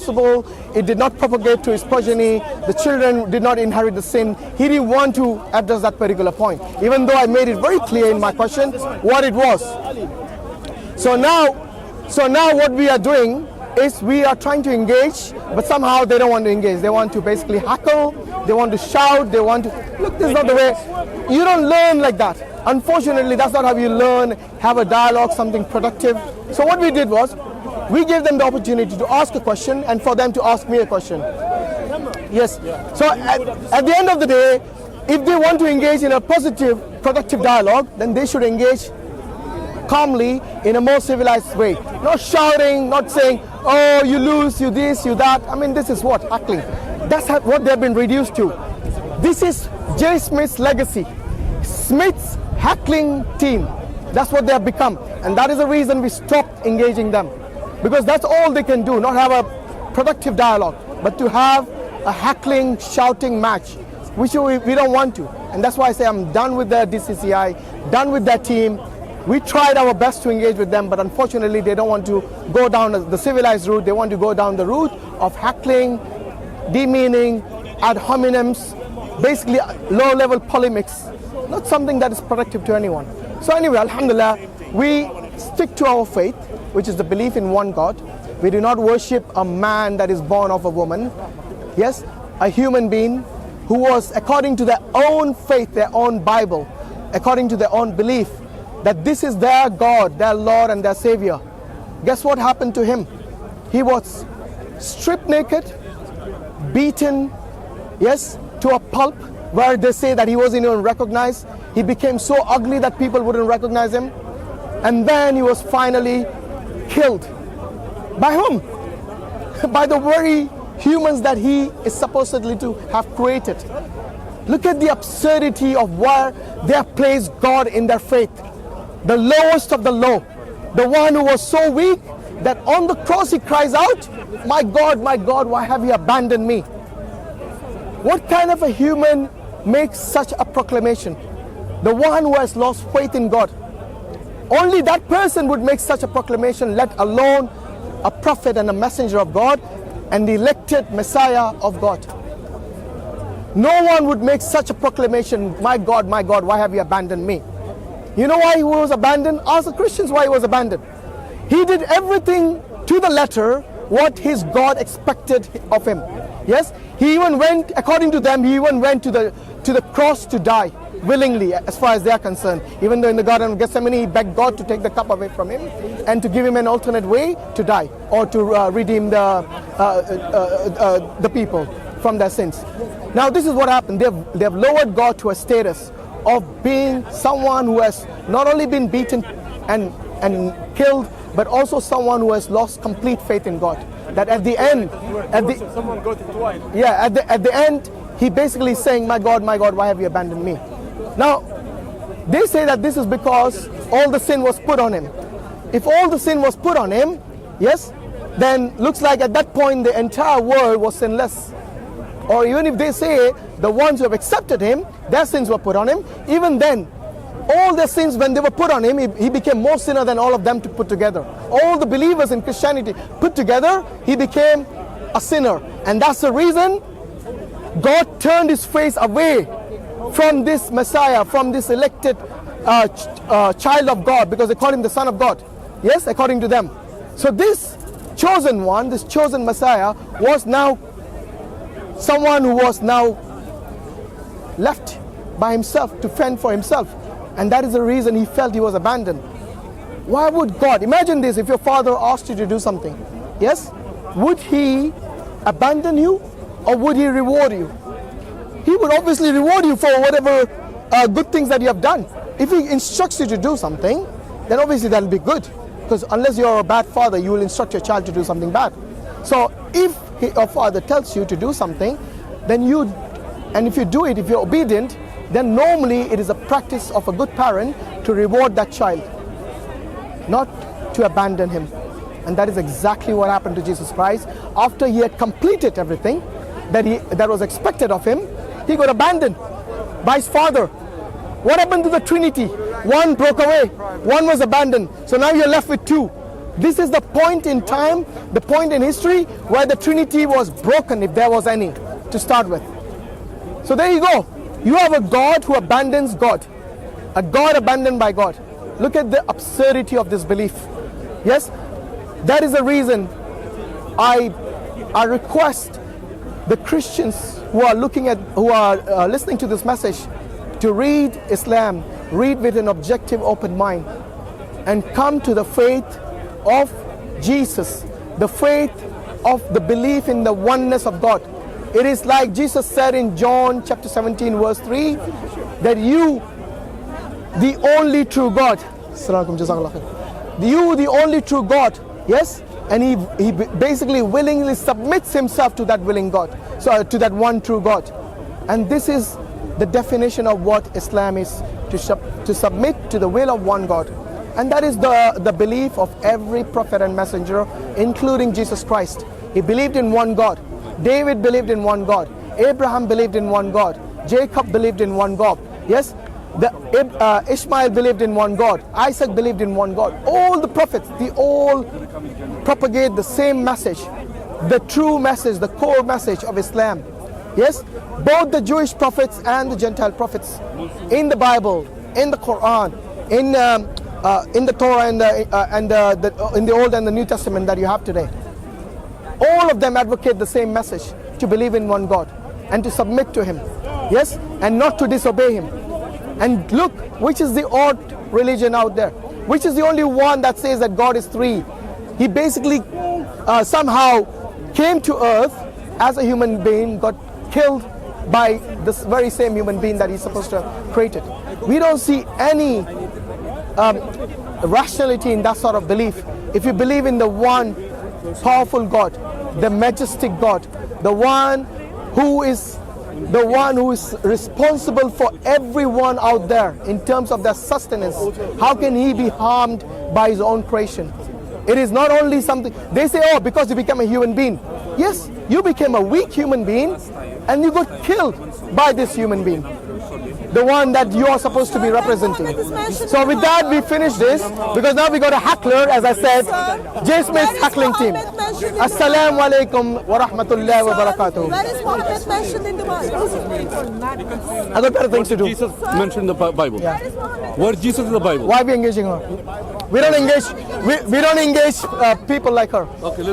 possible. It did not propagate to his progeny. The children did not inherit the sin. He didn't want to address that particular point, even though I made it very clear in my question what it was. So now what we are doing is we are trying to engage, but somehow they don't want to engage. They want to basically heckle, they want to shout, they want to, look, this is not the way. You don't learn like that. Unfortunately, that's not how you learn, have a dialogue, something productive. So what we did was, we gave them the opportunity to ask a question and for them to ask me a question. Yes. So at the end of the day, if they want to engage in a positive, productive dialogue, then they should engage calmly in a more civilized way. Not shouting, not saying, oh, you lose, you this, you that. I mean, this is what? Heckling. That's what they've been reduced to. This is J. Smith's legacy. Smith's heckling team. That's what they have become. And that is the reason we stopped engaging them. Because that's all they can do, not have a productive dialogue, but to have a heckling, shouting match, which we don't want to. And that's why I say I'm done with the DCCI, done with that team. We tried our best to engage with them, but unfortunately they don't want to go down the civilized route. They want to go down the route of heckling, demeaning, ad hominems, basically low-level polemics, not something that is productive to anyone. So anyway, alhamdulillah, we stick to our faith, which is the belief in one God. We do not worship a man that is born of a woman. Yes, a human being who was, according to their own faith, their own Bible, according to their own belief, that this is their God, their Lord and their Savior. Guess what happened to him? He was stripped naked, beaten, yes, to a pulp, where they say that he wasn't even recognized. He became so ugly that people wouldn't recognize him. And then he was finally killed. By whom? By the very humans that he is supposedly to have created. Look at the absurdity of where they have placed God in their faith. The lowest of the low, the one who was so weak that on the cross he cries out, my God, why have you abandoned me? What kind of a human makes such a proclamation? The one who has lost faith in God. Only that person would make such a proclamation, let alone a prophet and a messenger of God and the elected Messiah of God. No one would make such a proclamation, my God, why have you abandoned me? You know why he was abandoned? Ask the Christians why he was abandoned. He did everything to the letter what his God expected of him. Yes, he even went, according to them, he even went to the cross to die willingly, as far as they are concerned. Even though in the Garden of Gethsemane he begged God to take the cup away from him and to give him an alternate way to die or to redeem the people from their sins. Now this is what happened. They have lowered God to a status of being someone who has not only been beaten and killed, but also someone who has lost complete faith in God. That at the end, at the end, he basically is saying, my God, why have you abandoned me? Now, they say that this is because all the sin was put on him. If all the sin was put on him, yes, then looks like at that point the entire world was sinless. Or even if they say the ones who have accepted him, their sins were put on him, even then, all their sins, when they were put on him, he became more sinner than all of them to put together. All the believers in Christianity put together, he became a sinner. And that's the reason God turned his face away from this Messiah, from this elected child of God, because they call him the Son of God. Yes, according to them. So this chosen one, this chosen Messiah, was now someone who was now left by himself to fend for himself. And that is the reason he felt he was abandoned. Why would God, imagine this, if your father asked you to do something, yes, would he abandon you or would he reward you? He would obviously reward you for whatever good things that you have done. If he instructs you to do something, then obviously that will be good. Because unless you're a bad father, you will instruct your child to do something bad. So if your father tells you to do something, then and if you do it, if you're obedient, then normally it is a practice of a good parent to reward that child, not to abandon him. And that is exactly what happened to Jesus Christ. After he had completed everything that was expected of him, he got abandoned by his Father. What happened to the Trinity? One broke away, one was abandoned. So now you're left with two. This is the point in time, the point in history where the Trinity was broken, if there was any, to start with. So there you go. You have a God who abandons God. A God abandoned by God. Look at the absurdity of this belief. Yes, that is the reason I request the Christians who are listening to this message to read Islam, read with an objective, open mind, and come to the faith of Jesus, the faith of the belief in the oneness of God. It is like Jesus said in John chapter 17 verse 3, that you, the only true God, Jazak Allah Khair, you, the only true God, yes, and he basically willingly submits himself to that willing God, so to that one true God. And this is the definition of what Islam is, to submit to the will of one God. And that is the belief of every prophet and messenger, including Jesus Christ. He believed in one God. David believed in one God. Abraham believed in one God. Jacob believed in one God. Yes, Ishmael believed in one God. Isaac believed in one God. All the prophets, they all propagate the same message, the true message, the core message of Islam. Yes, both the Jewish prophets and the Gentile prophets, in the Bible, in the Quran, in the Torah, in the Old and the New Testament that you have today, all of them advocate the same message: to believe in one God and to submit to Him. Yes, and not to disobey Him. And look, which is the odd religion out there? Which is the only one that says that God is three? He basically somehow came to earth as a human being, got killed by this very same human being that he's supposed to have created. We don't see any rationality in that sort of belief. If you believe in the one powerful God, the majestic God, the one who is responsible for everyone out there in terms of their sustenance, how can he be harmed by his own creation? It is not only something they say, oh, because you became a human being. Yes, you became a weak human being and you got killed by this human being, the one that you are supposed to be representing. So with that, we finish this, because now we got a heckler, as I said, J. Smith's heckling team. Assalamu alaikum wa rahmatullahi wa barakatuh. Where is Muhammad mentioned in the Bible? I got better things to do. Jesus mentioned in the Bible. Yeah. Where is Jesus in the Bible? Why are we engaging her? We don't engage people like her. Okay,